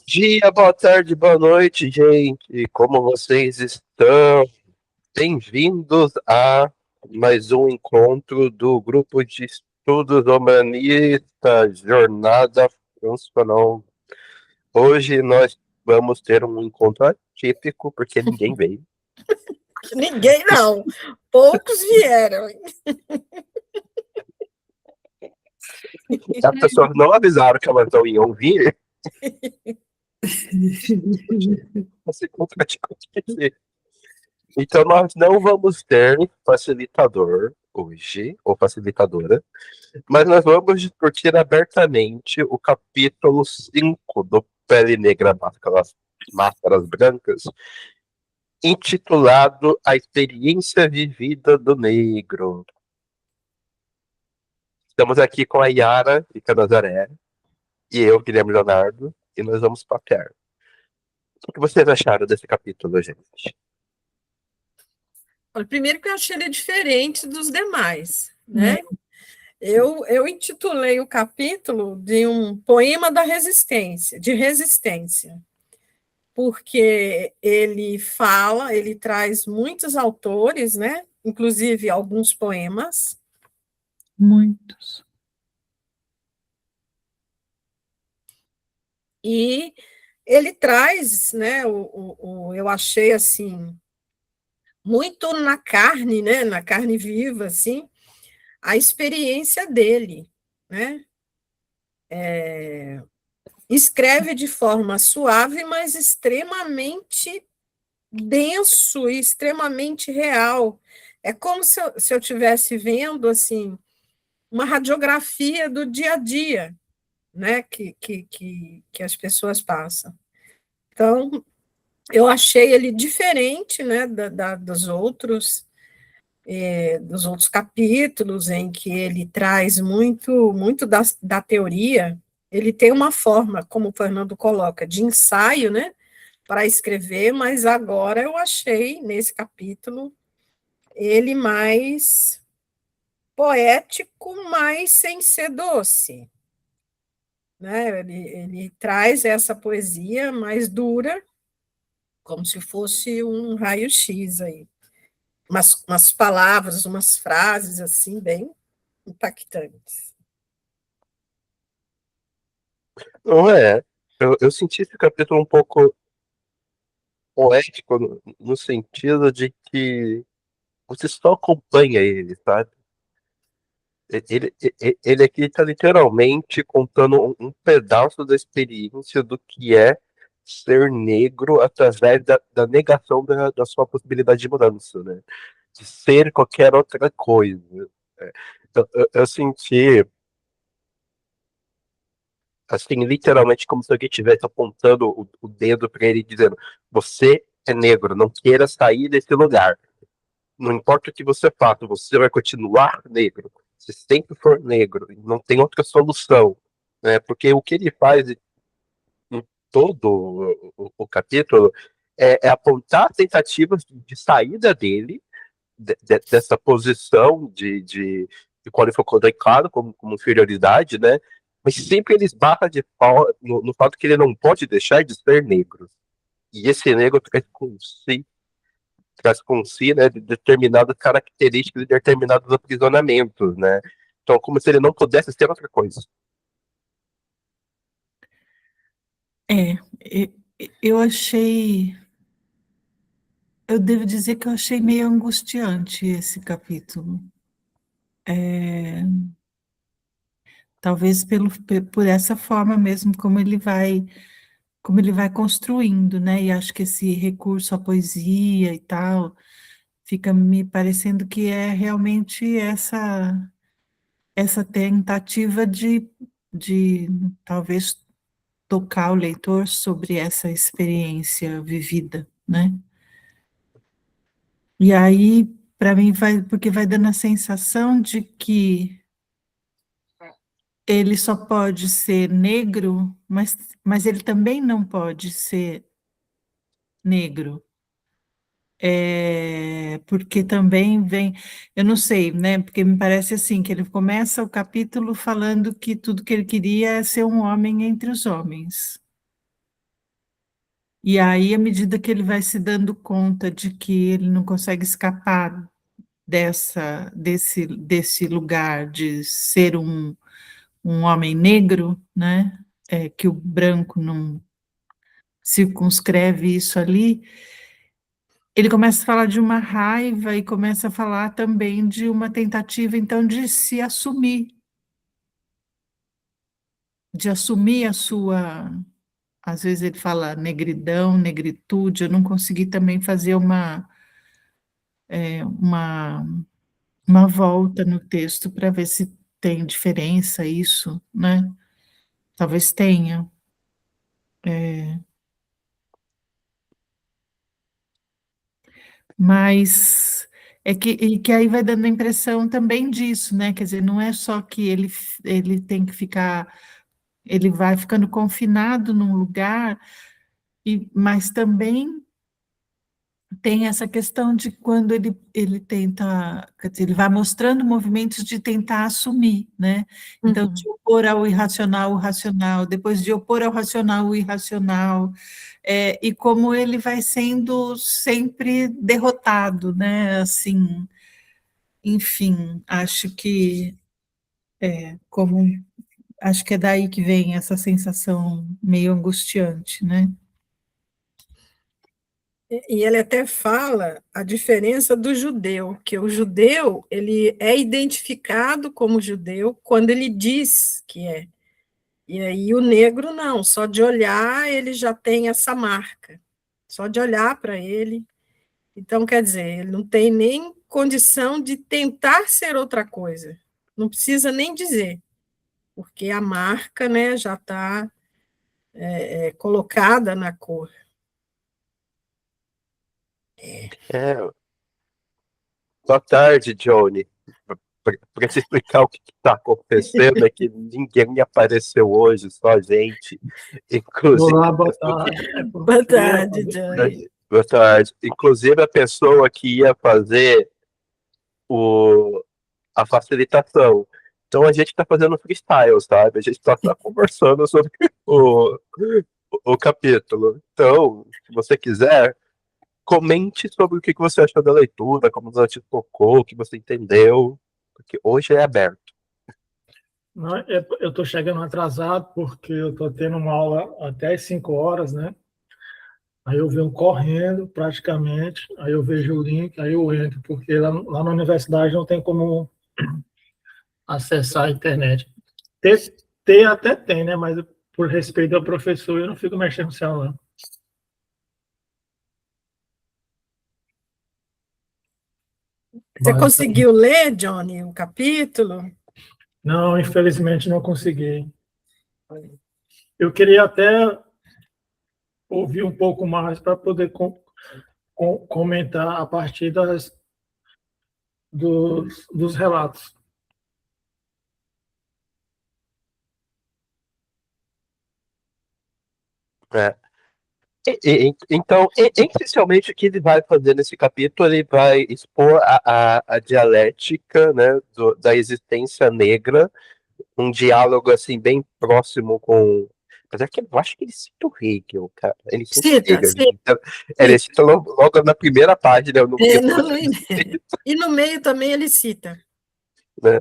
Dia, boa tarde, boa noite, gente. Como vocês estão? Bem-vindos a mais um encontro do grupo de estudos humanistas Jornada Funcional. Hoje nós vamos ter um encontro atípico porque ninguém veio. Ninguém não, poucos vieram. As pessoas não avisaram que elas não iam vir. Esse encontro acontecer. Então nós não vamos ter facilitador hoje, ou facilitadora. Mas nós vamos discutir abertamente o capítulo 5 do Pele Negra Máscaras Brancas, intitulado A Experiência Vivida do Negro. Estamos aqui com a Yara e Canazaré, e eu, Guilherme Leonardo, e nós vamos papear. O que vocês acharam desse capítulo, gente? Primeiro que eu achei ele diferente dos demais, né? Eu intitulei o capítulo de um poema da resistência, de resistência, porque ele traz muitos autores, né? Inclusive alguns poemas. Muitos. E ele traz, né? Eu achei assim muito na carne, né? Na carne viva, assim, a experiência dele, né? Escreve de forma suave, mas extremamente denso e extremamente real. É como se eu estivesse vendo assim uma radiografia do dia a dia, né, que as pessoas passam. Então, eu achei ele diferente, né, dos outros capítulos, em que ele traz muito da teoria. Ele tem uma forma, como o Fernando coloca, de ensaio, né, para escrever, mas agora eu achei, nesse capítulo, ele mais poético, mas sem ser doce. Né? Ele traz essa poesia mais dura, como se fosse um raio-x aí. Umas palavras, umas frases assim, bem impactantes. Não é? Eu senti esse capítulo um pouco poético no sentido de que você só acompanha ele, sabe? Ele aqui está literalmente contando um pedaço da experiência do que é ser negro através da negação da sua possibilidade de mudança, né? De ser qualquer outra coisa. Né? Então, eu senti, assim, literalmente como se alguém estivesse apontando o dedo para ele, dizendo: Você é negro, não queira sair desse lugar. Não importa o que você faça, você vai continuar negro. Você sempre for negro. Não tem outra solução. Né? Porque o que ele faz em todo o capítulo é apontar tentativas de saída dele, dessa posição de qual ele foi colocado como inferioridade, né? Mas sempre ele esbarra no fato que ele não pode deixar de ser negro. E esse negro traz com si, né, determinadas características de determinados aprisionamentos, né? Então, como se ele não pudesse ser outra coisa. Eu achei. Eu devo dizer que eu achei meio angustiante esse capítulo. Talvez por essa forma mesmo como ele vai construindo, né? E acho que esse recurso à poesia e tal fica me parecendo que é realmente essa tentativa de talvez tocar o leitor sobre essa experiência vivida, né? E aí, para mim, porque vai dando a sensação de que ele só pode ser negro, mas ele também não pode ser negro. Porque também vem, eu não sei, né? Porque me parece assim, que ele começa o capítulo falando que tudo que ele queria é ser um homem entre os homens. E aí, à medida que ele vai se dando conta de que ele não consegue escapar desse lugar de ser um homem negro, né? Que o branco não circunscreve isso ali, ele começa a falar de uma raiva e começa a falar também de uma tentativa, então, de se assumir, de assumir a sua. Às vezes ele fala negridão, negritude, eu não consegui também fazer uma, uma volta no texto para ver se tem diferença isso, né? Talvez tenha. Mas e que aí vai dando a impressão também disso, né? Quer dizer, não é só que ele tem que ficar, ele vai ficando confinado num lugar, mas também tem essa questão de quando ele tenta, quer dizer, ele vai mostrando movimentos de tentar assumir, né? Então, de opor ao irracional o racional, depois de opor ao racional o irracional, e como ele vai sendo sempre derrotado, né? Assim, enfim, como acho que é daí que vem essa sensação meio angustiante, né? E ele até fala a diferença do judeu, que o judeu ele é identificado como judeu quando ele diz que é. E aí o negro não, só de olhar ele já tem essa marca. Só de olhar para ele. Então, quer dizer, ele não tem nem condição de tentar ser outra coisa. Não precisa nem dizer, porque a marca, né, já está colocada na cor. Boa tarde, Johnny. Para te explicar o que está acontecendo é que ninguém apareceu hoje, só a gente. Inclusive, Olá, boa tarde. Boa tarde, Johnny. boa tarde. Inclusive, a pessoa que ia fazer a facilitação. Então, a gente está fazendo freestyle, sabe? A gente só está conversando sobre o capítulo. Então, se você quiser, comente sobre o que você achou da leitura, como você te tocou, o que você entendeu, porque hoje é aberto. Não, eu estou chegando atrasado porque eu estou tendo uma aula até às 5 horas, né? Aí eu venho correndo praticamente, aí eu vejo o link, aí eu entro, porque lá na universidade não tem como acessar a internet. Ter até tem, né? Mas por respeito ao professor, eu não fico mexendo no celular. Você conseguiu ler, Johnny, o capítulo? Não, infelizmente não consegui. Eu queria até ouvir um pouco mais para poder comentar a partir dos relatos. É. Então, essencialmente, o que ele vai fazer nesse capítulo, ele vai expor a dialética, né, da existência negra, um diálogo assim bem próximo com. Apesar que eu acho que ele cita o Hegel, cara. Ele cita o Hegel. Ele cita logo na primeira página. E no meio também ele cita. Né?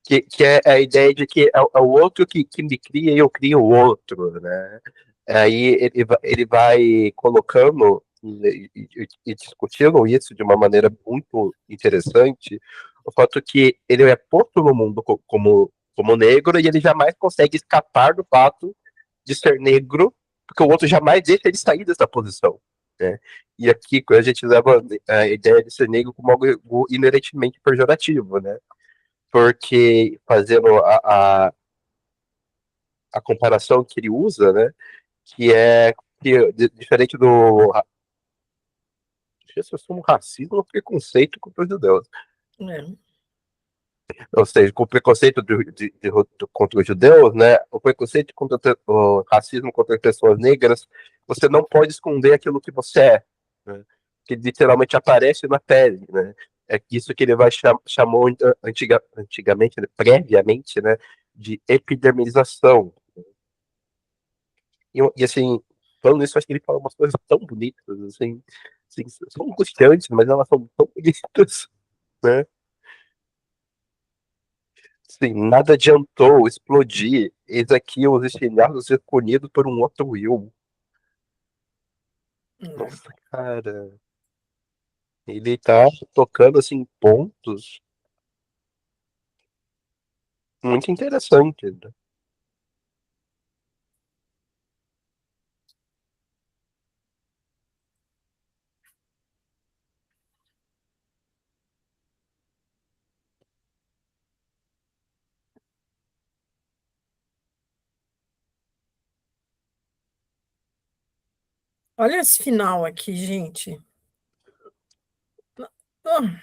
Que é a ideia de que é o outro que me cria e eu crio o outro, né? Aí ele vai colocando e discutindo isso de uma maneira muito interessante, o fato que ele é posto no mundo como negro e ele jamais consegue escapar do fato de ser negro, porque o outro jamais deixa ele sair dessa posição, né? E aqui a gente leva a ideia de ser negro como algo inerentemente pejorativo, né? Porque fazendo a comparação que ele usa, né, que é diferente do se eu racismo ou preconceito contra os judeus. Ou seja, com o preconceito contra os judeus, né, o preconceito contra o racismo contra as pessoas negras, você não pode esconder aquilo que você é, né, que literalmente aparece na pele, né. É isso que ele chamou antigamente, né, previamente, né, de epidermização. E assim, falando isso, eu acho que ele fala umas coisas tão bonitas, assim, são angustiantes, mas elas são tão bonitas, né? Sim, nada adiantou explodir. Eis aqui os estilhaços escolhidos por um outro Will. Nossa, cara. Ele tá tocando, assim, pontos muito interessantes, né? Olha esse final aqui, gente.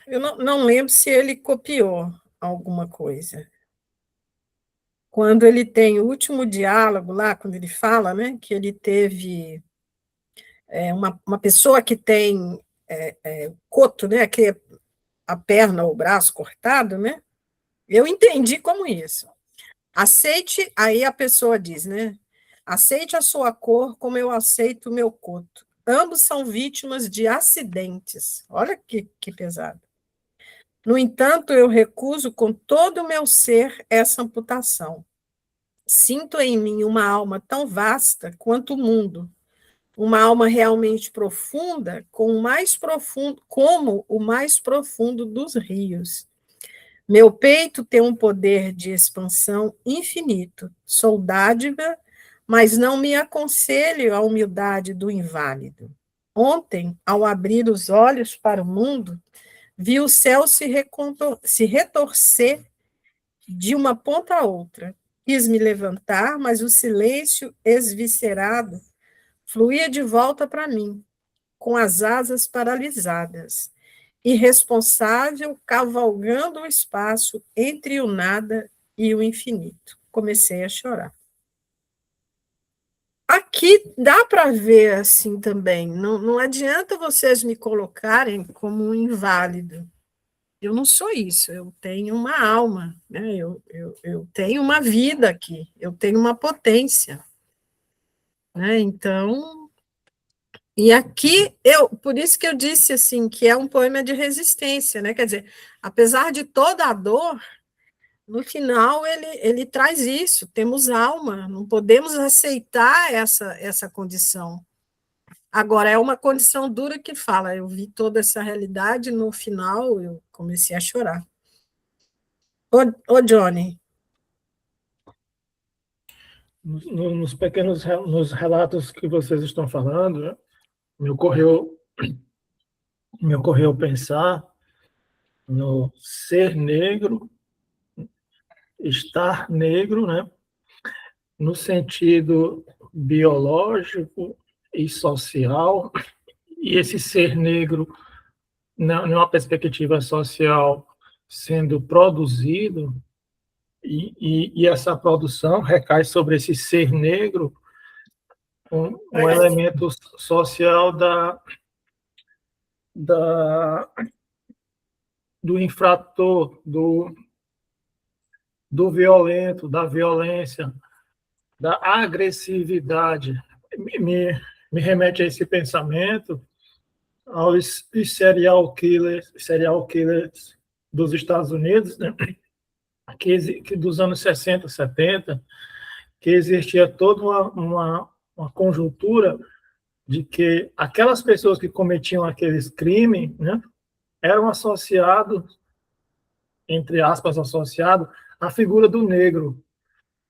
Eu não lembro se ele copiou alguma coisa. Quando ele tem o último diálogo lá, quando ele fala, né, que ele teve uma pessoa que tem coto, né, que é a perna ou o braço cortado, né? Eu entendi como isso. Aceite, aí a pessoa diz, né? Aceite a sua cor como eu aceito o meu coto. Ambos são vítimas de acidentes. Olha que pesado. No entanto, eu recuso com todo o meu ser essa amputação. Sinto em mim uma alma tão vasta quanto o mundo, uma alma realmente profunda, como o mais profundo dos rios. Meu peito tem um poder de expansão infinito. Sou dádiva, mas não me aconselho a humildade do inválido. Ontem, ao abrir os olhos para o mundo, vi o céu se retorcer de uma ponta a outra. Quis me levantar, mas o silêncio esviscerado fluía de volta para mim, com as asas paralisadas, irresponsável, cavalgando o espaço entre o nada e o infinito. Comecei a chorar. Aqui dá para ver assim também. Não adianta vocês me colocarem como um inválido. Eu não sou isso, eu tenho uma alma, né? Eu tenho uma vida aqui, eu tenho uma potência. Né? Então, e aqui por isso que eu disse assim que é um poema de resistência, né? Quer dizer, apesar de toda a dor, no final ele traz isso, temos alma, não podemos aceitar essa condição. Agora, é uma condição dura que fala, eu vi toda essa realidade, no final eu comecei a chorar. Ô Johnny. Nos pequenos nos relatos que vocês estão falando, né, me ocorreu pensar no ser negro, estar negro, né, no sentido biológico e social, e esse ser negro, numa perspectiva social, sendo produzido, e essa produção recai sobre esse ser negro, um elemento social da, do infrator, do violento, da violência, da agressividade. Me, me remete a esse pensamento aos serial killers dos Estados Unidos, né? que dos anos 60, 70, que existia toda uma conjuntura de que aquelas pessoas que cometiam aqueles crimes, né, eram associados, entre aspas, associados à figura do negro.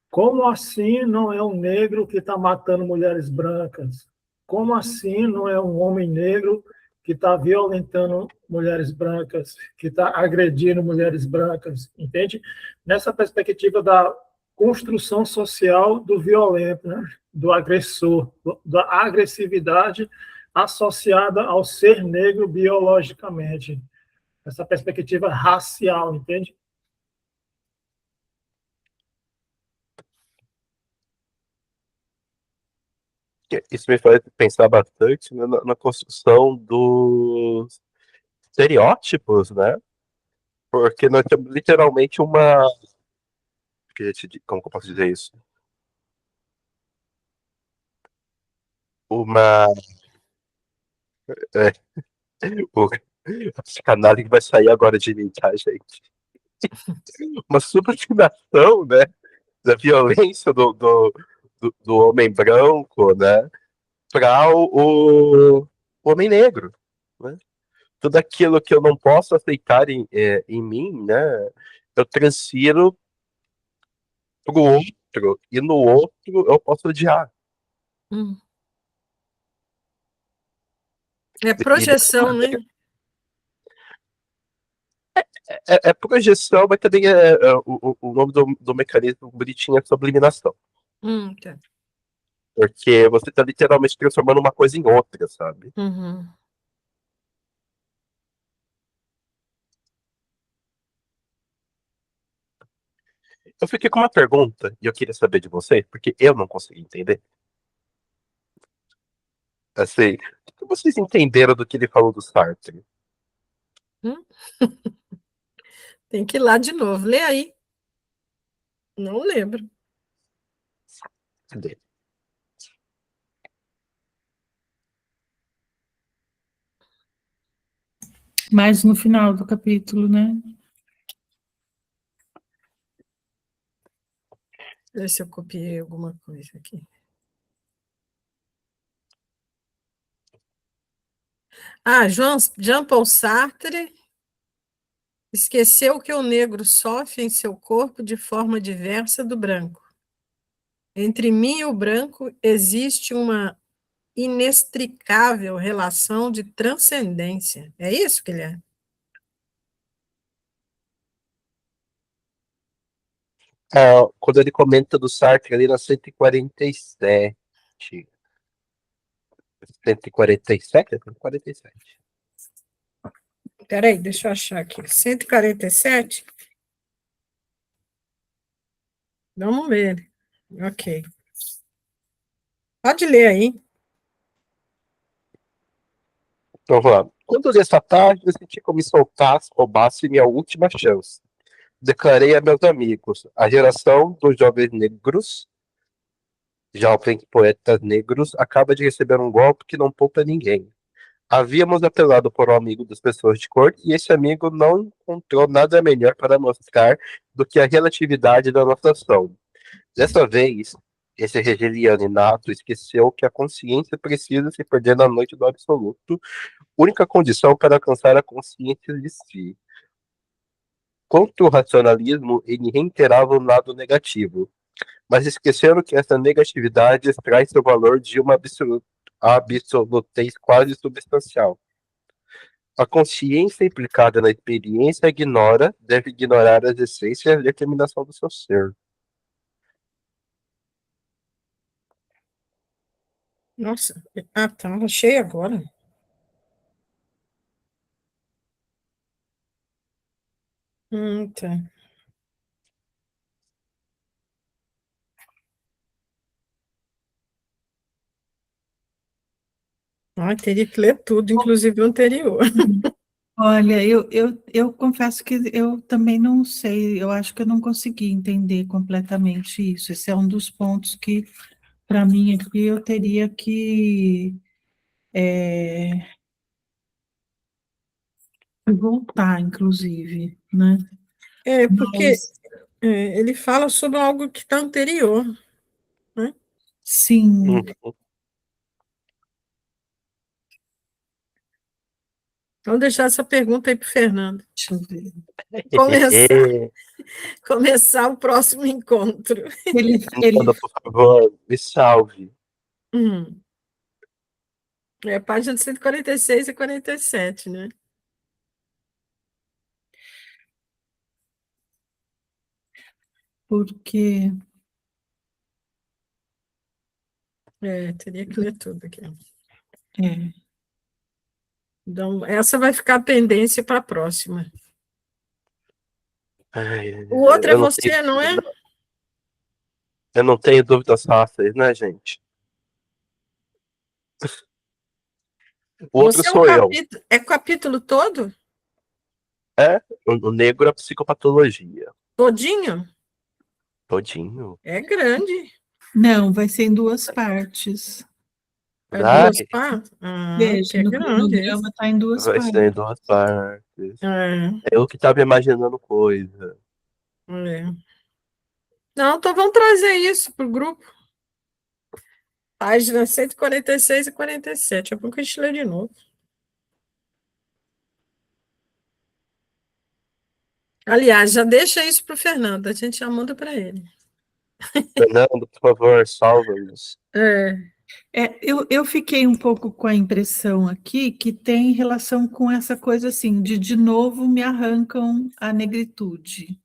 Como assim não é um negro que está matando mulheres brancas? Como assim não é um homem negro que está violentando mulheres brancas, que está agredindo mulheres brancas? Entende? Nessa perspectiva da construção social do violento, né? Do agressor, da agressividade associada ao ser negro biologicamente. Essa perspectiva racial, entende? Isso me faz pensar bastante, né, na construção dos estereótipos, né? Porque nós temos literalmente uma. Como que eu posso dizer isso? uma. É, o, a psicanálise vai sair agora de mim, tá, gente? Uma subestimação, né? Da violência do homem branco, né? Para o homem negro, né? Tudo aquilo que eu não posso aceitar em mim, né? Eu transfiro pro outro, e no outro eu posso odiar. Hum. É projeção, né? É projeção, mas também o nome do mecanismo bonitinho é subliminação. Tá. Porque você está literalmente transformando uma coisa em outra, sabe? Uhum. Eu fiquei com uma pergunta e eu queria saber de você, porque eu não consegui entender. Assim, o que vocês entenderam do que ele falou do Sartre? Hum? Tem que ir lá de novo. Lê aí. Não lembro. Cadê? Mais no final do capítulo, né? Deixa eu ver se eu copiei alguma coisa aqui. Jean-Paul Sartre esqueceu que o negro sofre em seu corpo de forma diversa do branco. Entre mim e o branco existe uma inextricável relação de transcendência. É isso, Guilherme? Quando ele comenta do Sartre ali na 147. 147? 147. Peraí, deixa eu achar aqui. 147? Vamos ver. Ok. Pode ler aí. Então vamos lá. Quando li essa tarde, eu senti como me soltasse, roubasse minha última chance. Declarei a meus amigos, a geração dos jovens negros, jovens poetas negros, acaba de receber um golpe que não poupa ninguém. Havíamos apelado por um amigo das pessoas de cor e esse amigo não encontrou nada melhor para mostrar do que a relatividade da nossa ação. Dessa vez, esse hegeliano inato esqueceu que a consciência precisa se perder na noite do absoluto, única condição para alcançar a consciência de si. Contra o racionalismo, ele reiterava o lado negativo, mas esqueceram que essa negatividade extrai seu valor de uma absolutez quase substancial. A consciência implicada na experiência deve ignorar as essências e a determinação do seu ser. Nossa. Tá. Achei agora. Tá. Teria que ler tudo, inclusive o anterior. Olha, eu confesso que eu também não sei, eu acho que eu não consegui entender completamente isso. Esse é um dos pontos que, para mim, aqui eu teria que voltar, inclusive, né? Porque Mas, ele fala sobre algo que está anterior, né? sim, Vamos deixar essa pergunta aí para o Fernando. deixa eu ver. Começar o próximo encontro. Ele, Por favor, me salve. Página 146 e 47, né? porque Teria que ler tudo aqui. é, Então, essa vai ficar a pendência para a próxima. Ai, O outro é eu não você, tenho, não é? eu não tenho dúvidas fáceis, né, gente? O outro Você é sou eu. o capítulo todo? O negro é a psicopatologia. Todinho? Todinho. É grande. não, vai ser em duas partes. É Vai, 2 partes? Ah, Veja, que é no grande esse. cronograma está em 2 vai ser em partes. 2 partes. É, Eu que tava imaginando coisa. é. Não, então vamos trazer isso para o grupo. Página 146 e 47. É porque a gente lê de novo. Aliás, já deixa isso para o Fernando, a gente já manda para ele. Fernando, por favor, salva-nos. É. Eu fiquei um pouco com a impressão aqui que tem relação com essa coisa assim, de novo me arrancam a negritude.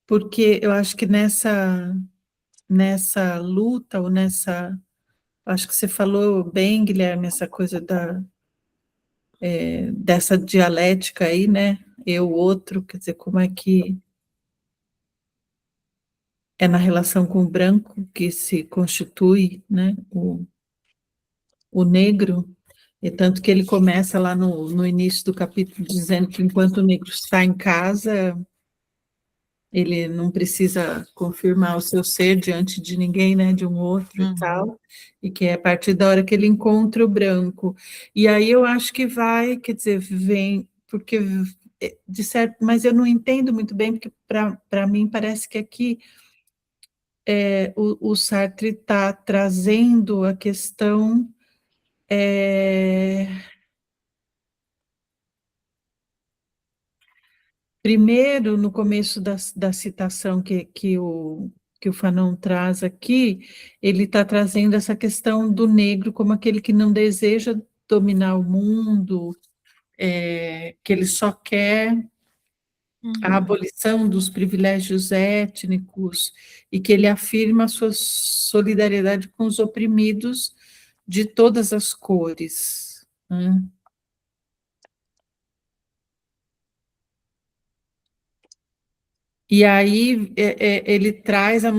Porque eu acho que nessa luta, ou acho que você falou bem, Guilherme, essa coisa dessa dialética aí, né? Eu, outro, quer dizer, como é que é na relação com o branco que se constitui, né? O negro. E tanto que ele começa lá no início do capítulo dizendo que enquanto o negro está em casa, ele não precisa confirmar o seu ser diante de ninguém, né, de um outro e tal, e que é a partir da hora que ele encontra o branco. E aí eu acho que vai, quer dizer, vem, porque de certo, mas eu não entendo muito bem, porque para mim parece que aqui o Sartre está trazendo a questão primeiro, no começo da citação que o Fanon traz aqui, ele está trazendo essa questão do negro como aquele que não deseja dominar o mundo, que ele só quer a abolição dos privilégios étnicos, e que ele afirma a sua solidariedade com os oprimidos de todas as cores, né? E aí ele traz a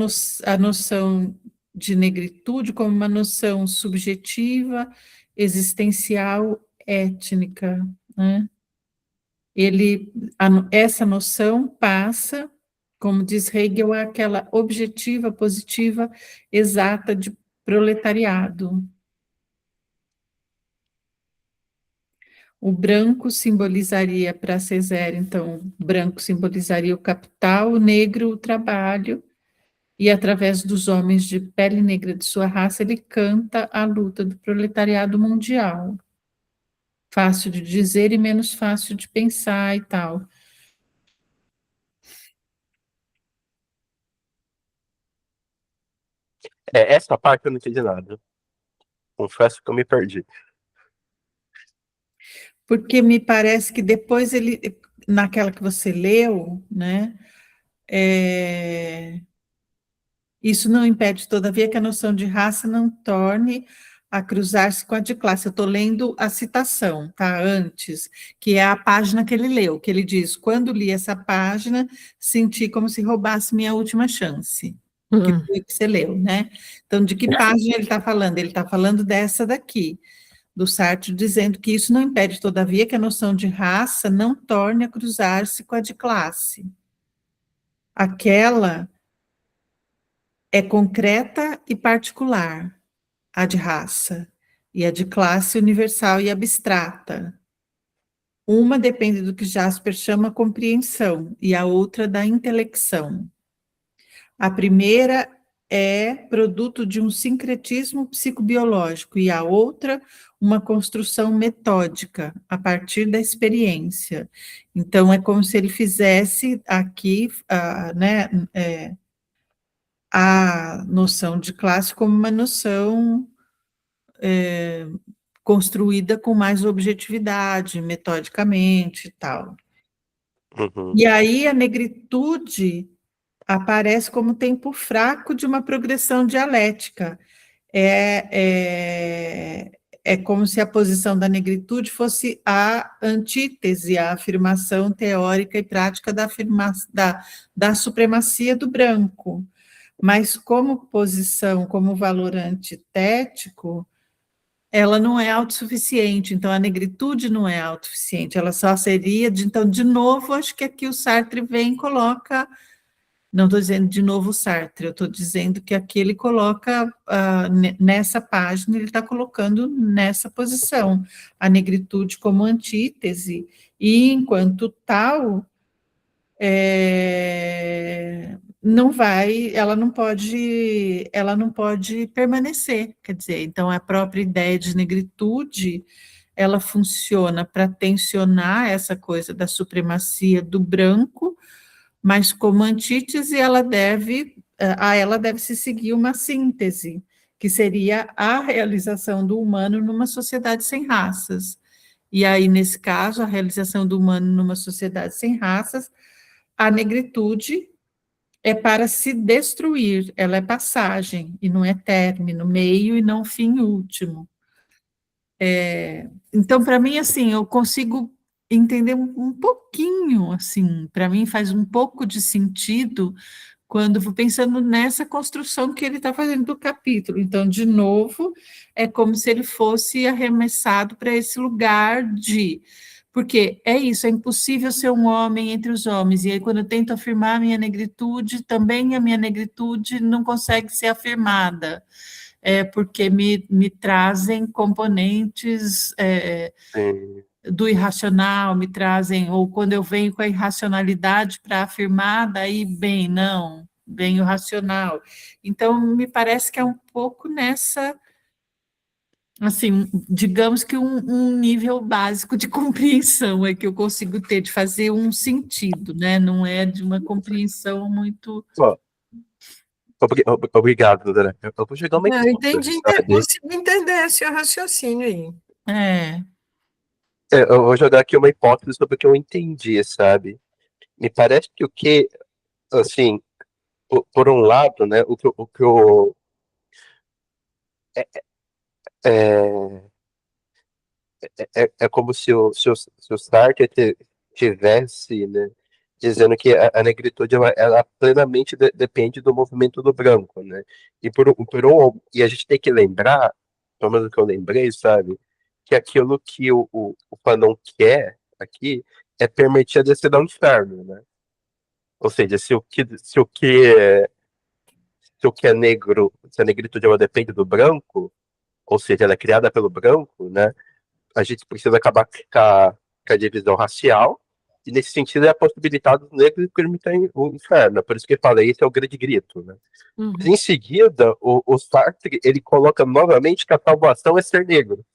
noção de negritude como uma noção subjetiva, existencial, étnica, né? Essa noção passa, como diz Hegel, aquela objetiva, positiva, exata de proletariado. O branco simbolizaria para Césaire, então, o branco simbolizaria o capital, o negro o trabalho, e através dos homens de pele negra de sua raça, ele canta a luta do proletariado mundial. Fácil de dizer e menos fácil de pensar e tal. Essa parte eu não entendi nada. Confesso que eu me perdi. Porque me parece que depois ele, naquela que você leu, né, isso não impede, todavia, que a noção de raça não torne a cruzar-se com a de classe. Eu estou lendo a citação, tá? Antes, que é a página que ele leu, que ele diz: quando li essa página, senti como se roubasse minha última chance. Que foi o que você leu, né? Então, de que página ele está falando? Ele está falando dessa daqui, do Sartre, dizendo que isso não impede, todavia, que a noção de raça não torne a cruzar-se com a de classe. Aquela é concreta e particular, a de raça, e a de classe universal e abstrata. Uma depende do que Jasper chama compreensão, e a outra da intelecção. A primeira é produto de um sincretismo psicobiológico, e a outra, uma construção metódica, a partir da experiência. Então, é como se ele fizesse aqui, né, a noção de classe como uma noção construída com mais objetividade, metodicamente e tal. Uhum. E aí a negritude aparece como tempo fraco de uma progressão dialética. É como se a posição da negritude fosse a antítese, a afirmação teórica e prática da supremacia do branco. Mas como posição, como valor antitético, ela não é autossuficiente, então a negritude não é autossuficiente, ela só seria, então, de novo, acho que aqui o Sartre vem e coloca, Não estou dizendo de novo Sartre, eu estou dizendo que aqui ele coloca, nessa página, ele está colocando nessa posição, a negritude como antítese, e enquanto tal, não vai, ela não pode permanecer, quer dizer, então a própria ideia de negritude, ela funciona para tensionar essa coisa da supremacia do branco, mas como antítese a ela deve se seguir uma síntese, que seria a realização do humano numa sociedade sem raças. E aí, nesse caso, a realização do humano numa sociedade sem raças, a negritude é para se destruir, ela é passagem, e não é término, meio e não fim último. Então, para mim, assim, eu consigo entender um pouquinho, assim, para mim faz um pouco de sentido quando vou pensando nessa construção que ele está fazendo do capítulo. Então, de novo, é como se ele fosse arremessado para esse lugar de... Porque é isso, é impossível ser um homem entre os homens, e aí quando eu tento afirmar a minha negritude, também a minha negritude não consegue ser afirmada, porque me trazem componentes do irracional, me trazem, ou quando eu venho com a irracionalidade para afirmar, daí, bem, não, vem o racional. Então, me parece que é um pouco nessa, assim, digamos que um nível básico de compreensão é que eu consigo ter, de fazer um sentido, né? Não é de uma compreensão muito... Ó, obrigado, André. Eu vou chegar uma Eu entendi, hipótese, sabe? consigo entender esse raciocínio aí. Eu vou jogar aqui uma hipótese sobre o que eu entendi, sabe? Me parece que o que, assim, por um lado, né, o que eu, é, é como se o Sartre tivesse, né, dizendo que a negritude ela plenamente depende do movimento do branco, né? E a gente tem que lembrar, pelo menos o que eu lembrei, sabe, que aquilo que o Fanon quer aqui é permitir a descida ao inferno, né? Ou seja, se o que é negro, se a negritude ela depende do branco, ou seja, ela é criada pelo branco, né? A gente precisa acabar com a divisão racial, e nesse sentido é a possibilidade dos negros permitirem o inferno. Por isso que eu falei, esse é o grande grito, né? Mas em seguida, o Sartre, ele coloca novamente que a salvação é ser negro.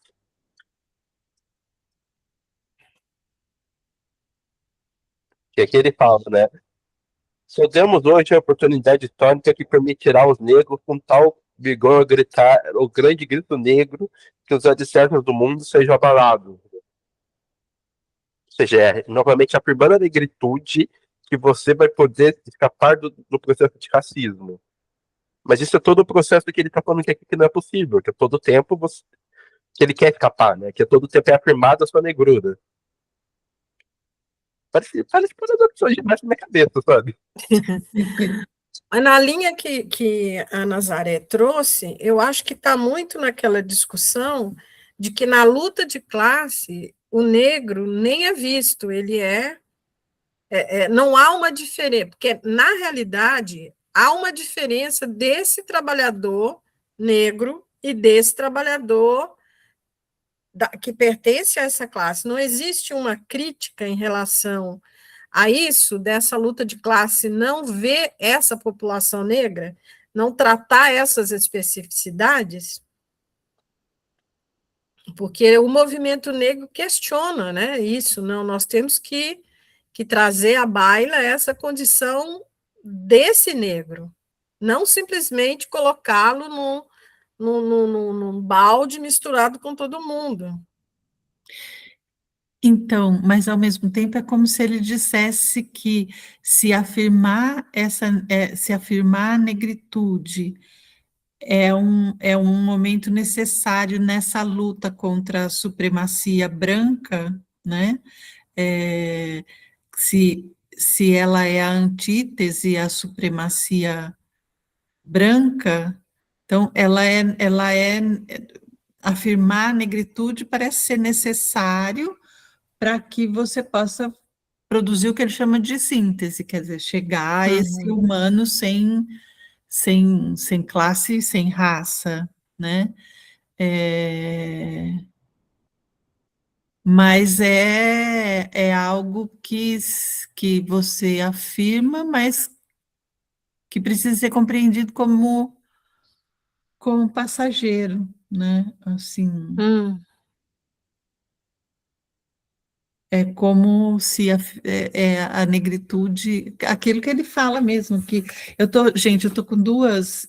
Que aqui ele fala, né? Só demos hoje a oportunidade histórica que permitirá aos negros com tal vigor gritar o grande grito negro que os alicerces do mundo sejam abalados. Ou seja, novamente afirmando a negritude que você vai poder escapar do processo de racismo. Mas isso é todo o processo que ele está falando que não é possível, que a todo tempo que ele quer escapar, né? Que a todo tempo é afirmada a sua negrura. Parece paradoxo demais na minha cabeça, sabe? Mas na linha que a Nazaré trouxe, eu acho que está muito naquela discussão de que na luta de classe o negro nem é visto, ele não há uma diferença, porque na realidade há uma diferença desse trabalhador negro e desse trabalhador que pertence a essa classe. Não existe uma crítica em relação a isso, dessa luta de classe, não ver essa população negra, não tratar essas especificidades, porque o movimento negro questiona, né, isso, não, nós temos que trazer à baila essa condição desse negro, não simplesmente colocá-lo num balde misturado com todo mundo. Então, mas ao mesmo tempo é como se ele dissesse que se afirmar a negritude é um momento necessário nessa luta contra a supremacia branca, né? Se ela é a antítese à supremacia branca, então afirmar a negritude parece ser necessário para que você possa produzir o que ele chama de síntese, quer dizer, chegar a esse Uhum. humano sem classe, sem raça, né? Mas é algo que você afirma, mas que precisa ser compreendido como passageiro, né? Assim, Hum. é como se a negritude, aquilo que ele fala mesmo, que gente, eu tô com duas,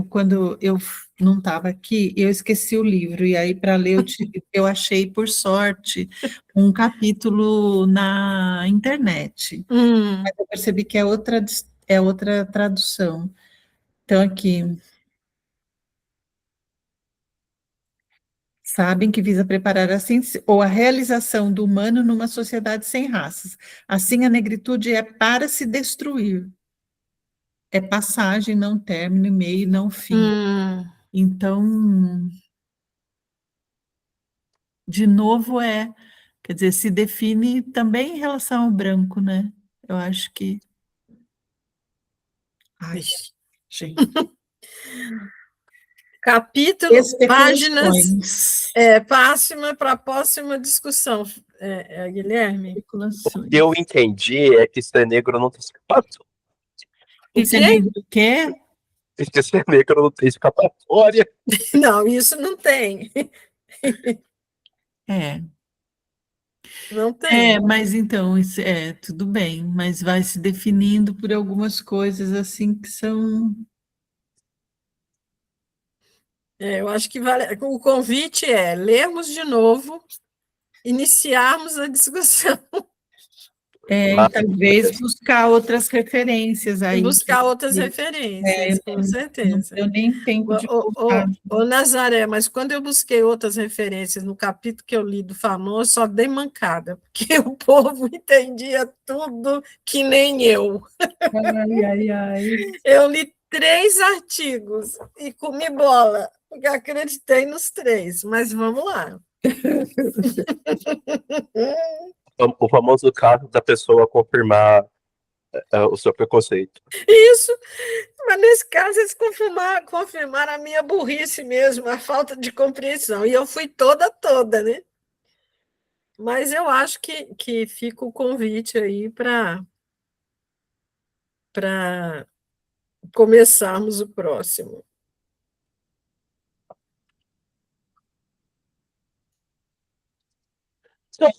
quando eu não estava aqui, eu esqueci o livro, e aí para ler eu achei, por sorte, um capítulo na internet, mas eu percebi que é outra tradução. Então, aqui, sabem que visa preparar ou a realização do humano numa sociedade sem raças. Assim, a negritude é para se destruir. É passagem, não término, meio, não fim. Então, de novo, quer dizer, se define também em relação ao branco, né? Eu acho que... Ai, gente. Capítulo, páginas, Especulações. para a próxima discussão, Guilherme. Especulações. O que eu entendi é que ser negro não tem escapatória. O Isso é quê? negro do quê? Que ser negro não tem escapatória. Não, isso não tem. Não tem. Mas então, tudo bem, mas vai se definindo por algumas coisas assim que são... Eu acho que o convite é lermos de novo, iniciarmos a discussão E talvez buscar outras referências e aí. buscar outras referências, com Não certeza. deu nem tempo de voltar. Ô, Nazaré, mas quando eu busquei outras referências no capítulo que eu li do Famoso, só dei mancada, porque o povo entendia tudo que nem eu. Ai. Eu li 3 artigos e comi bola, porque acreditei nos 3, mas vamos lá. O famoso caso da pessoa confirmar o seu preconceito. Isso, mas nesse caso eles confirmaram a minha burrice mesmo, a falta de compreensão, e eu fui toda, né? Mas eu acho que fica o convite aí para começarmos o próximo.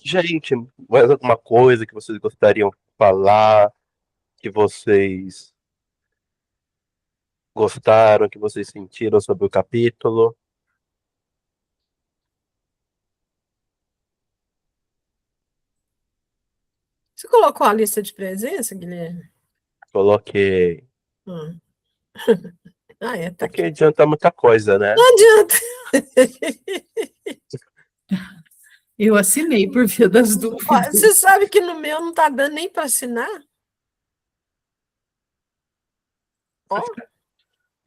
Gente, mais alguma coisa que vocês gostariam de falar, que vocês gostaram, que vocês sentiram sobre o capítulo? Você colocou a lista de presença, Guilherme? Coloquei. Hum. Tá Porque aqui. adianta muita coisa, né? Não adianta. Eu assinei por via das dúvidas. Você sabe que no meu não está dando nem para assinar? Ó,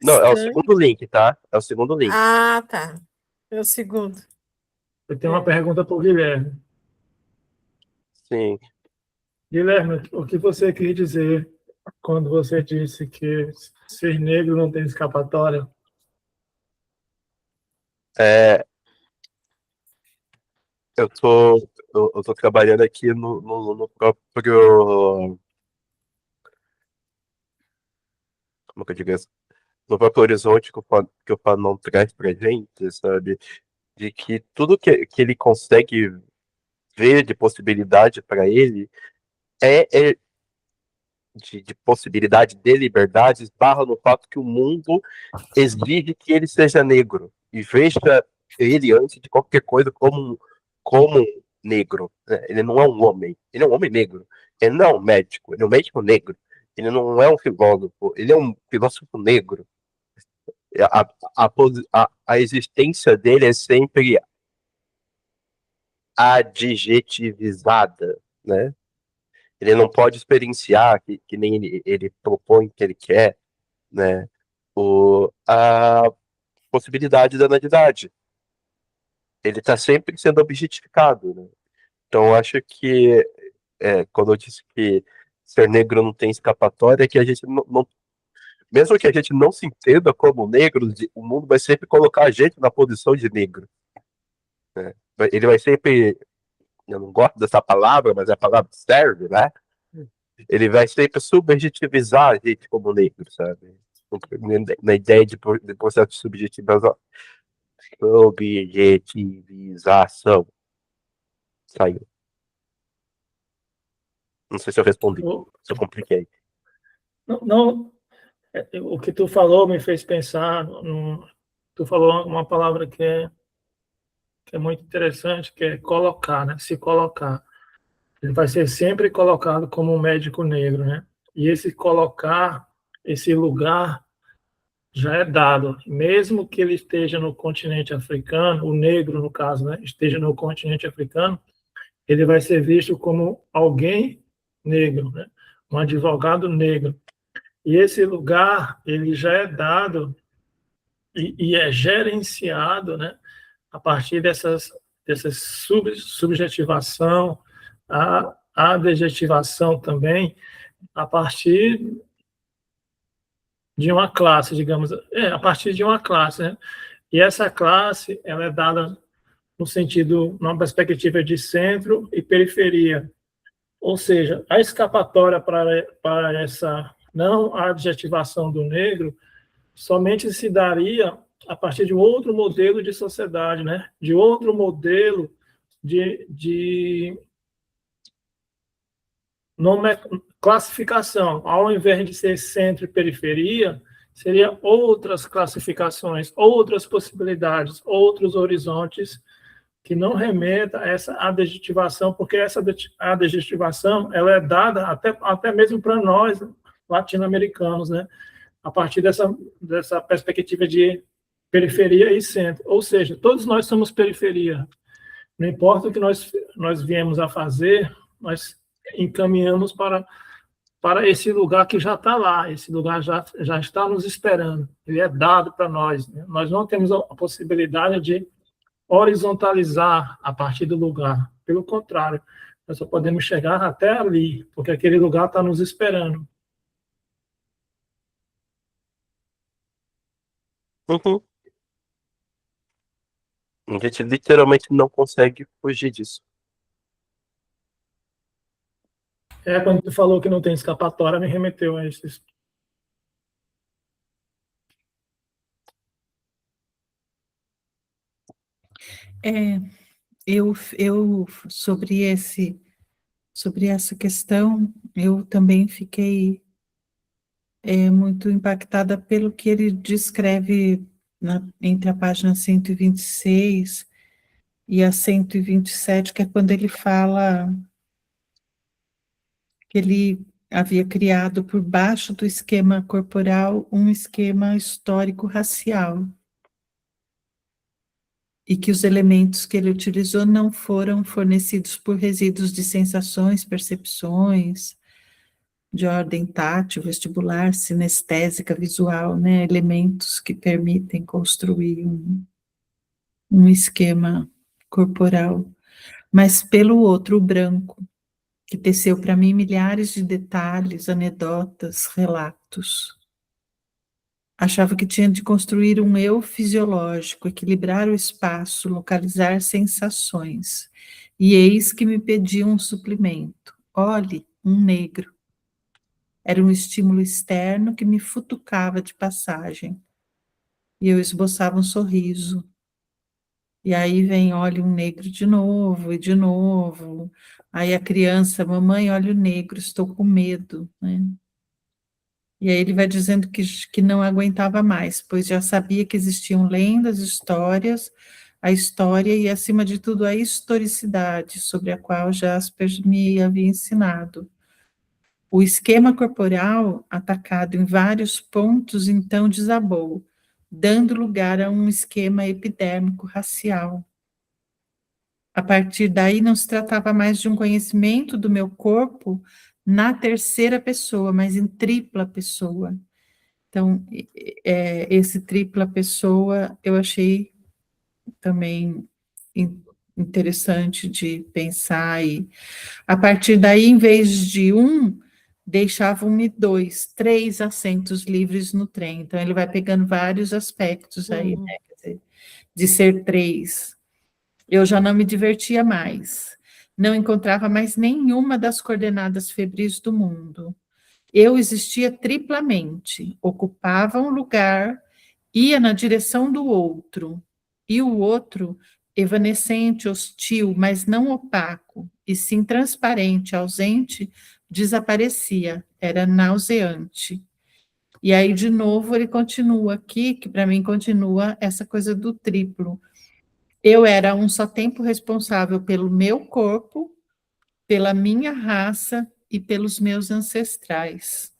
Não, é o estranho. segundo link, tá? É o segundo link. Ah, tá. É o segundo. Eu tenho uma pergunta para o Guilherme. Sim. Guilherme, o que você quis dizer quando você disse que ser negro não tem escapatória? Eu tô trabalhando aqui no próprio. Como que eu digo isso? No próprio horizonte que o Fanon traz pra gente, sabe? De que tudo que ele consegue ver de possibilidade para ele é de possibilidade de liberdade, esbarra no fato que o mundo exige que ele seja negro e veja ele, antes de qualquer coisa, como negro. Né? Ele não é um homem, ele é um homem negro. Ele não é um médico, ele é um médico negro. Ele não é um filósofo, ele é um filósofo negro. A existência dele é sempre adjetivizada, né? Ele não pode experienciar que nem ele propõe que ele quer, né? A possibilidade da natividade. Ele está sempre sendo objetificado, né? Então, acho que quando eu disse que ser negro não tem escapatória, é que a gente mesmo que a gente não se entenda como negros, o mundo vai sempre colocar a gente na posição de negro, né? Ele vai sempre, eu não gosto dessa palavra, mas a palavra serve, né? Ele vai sempre subjetivizar a gente como negro, sabe? Na ideia de processo de subjetivização. Saiu. Não sei se eu respondi, se eu compliquei. Não, o que tu falou me fez pensar, tu falou uma palavra que é muito interessante, que é colocar, né? Se colocar. Ele vai ser sempre colocado como um médico negro, né? E esse colocar, esse lugar já é dado, mesmo que ele esteja no continente africano, o negro, no caso, né, esteja no continente africano, ele vai ser visto como alguém negro, né? Um advogado negro. E esse lugar, ele já é dado e é gerenciado, né, a partir dessas subjetivação, a adjetivação também, a partir de uma classe, digamos, a partir de uma classe, né? E essa classe, ela é dada no sentido, numa perspectiva de centro e periferia. Ou seja, a escapatória para essa não adjetivação do negro somente se daria a partir de um outro modelo de sociedade, né? De outro modelo de classificação. Ao invés de ser centro e periferia, seria outras classificações, outras possibilidades, outros horizontes que não remeta a essa adjetivação, porque essa adjetivação ela é dada até mesmo para nós, latino-americanos, né? A partir dessa perspectiva de periferia e centro. Ou seja, todos nós somos periferia. Não importa o que nós viemos a fazer, nós encaminhamos para esse lugar que já está lá, esse lugar já está nos esperando, ele é dado para nós, né? Nós não temos a possibilidade de horizontalizar a partir do lugar, pelo contrário, nós só podemos chegar até ali, porque aquele lugar está nos esperando. Uhum. A gente literalmente não consegue fugir disso. Quando tu falou que não tem escapatória, me remeteu a esses. Eu sobre essa questão, eu também fiquei muito impactada pelo que ele descreve entre a página 126 e a 127, que é quando ele fala que ele havia criado por baixo do esquema corporal um esquema histórico-racial, e que os elementos que ele utilizou não foram fornecidos por resíduos de sensações, percepções, de ordem tátil, vestibular, sinestésica, visual, né? Elementos que permitem construir um esquema corporal, mas pelo outro, o branco, que teceu para mim milhares de detalhes, anedotas, relatos. Achava que tinha de construir um eu fisiológico, equilibrar o espaço, localizar sensações. E eis que me pediu um suplemento. Olhe, um negro. Era um estímulo externo que me futucava de passagem. E eu esboçava um sorriso. E aí vem, olha, um negro de novo, e de novo. Aí a criança, mamãe, olha o negro, estou com medo, né? E aí ele vai dizendo que não aguentava mais, pois já sabia que existiam lendas, histórias, a história e, acima de tudo, a historicidade, sobre a qual Jasper me havia ensinado. O esquema corporal, atacado em vários pontos, então desabou, dando lugar a um esquema epidérmico racial. A partir daí, não se tratava mais de um conhecimento do meu corpo na terceira pessoa, mas em tripla pessoa. Então, esse tripla pessoa eu achei também interessante de pensar, e a partir daí, em vez de um, deixavam-me 2, 3 assentos livres no trem. Então, ele vai pegando vários aspectos aí, né? Quer dizer, de ser 3. Eu já não me divertia mais. Não encontrava mais nenhuma das coordenadas febris do mundo. Eu existia triplamente, ocupava um lugar, ia na direção do outro, e o outro, evanescente, hostil, mas não opaco, e sim transparente, ausente, desaparecia, era nauseante. E aí, de novo, ele continua aqui, que para mim continua essa coisa do triplo. Eu era um só tempo responsável pelo meu corpo, pela minha raça e pelos meus ancestrais.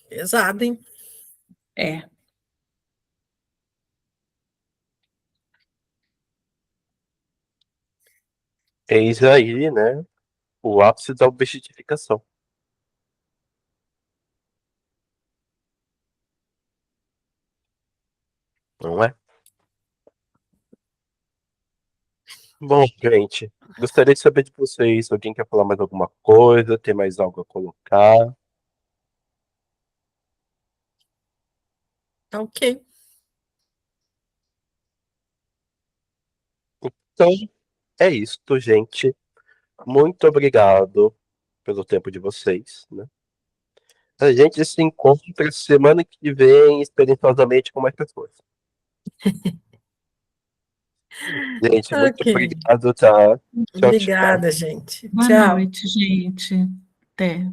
Pesado, hein? É. Eis aí, né, o ápice da objetificação. Não é? Bom, gente, gostaria de saber de vocês. Alguém quer falar mais alguma coisa? Tem mais algo a colocar? Tá ok. Então, é isso, gente. Muito obrigado pelo tempo de vocês, né? A gente se encontra semana que vem, experienciosamente, com mais pessoas. Gente, muito Ok. obrigado, tá? Tchau, tchau. Obrigada, gente. Boa Tchau. noite, gente. Até.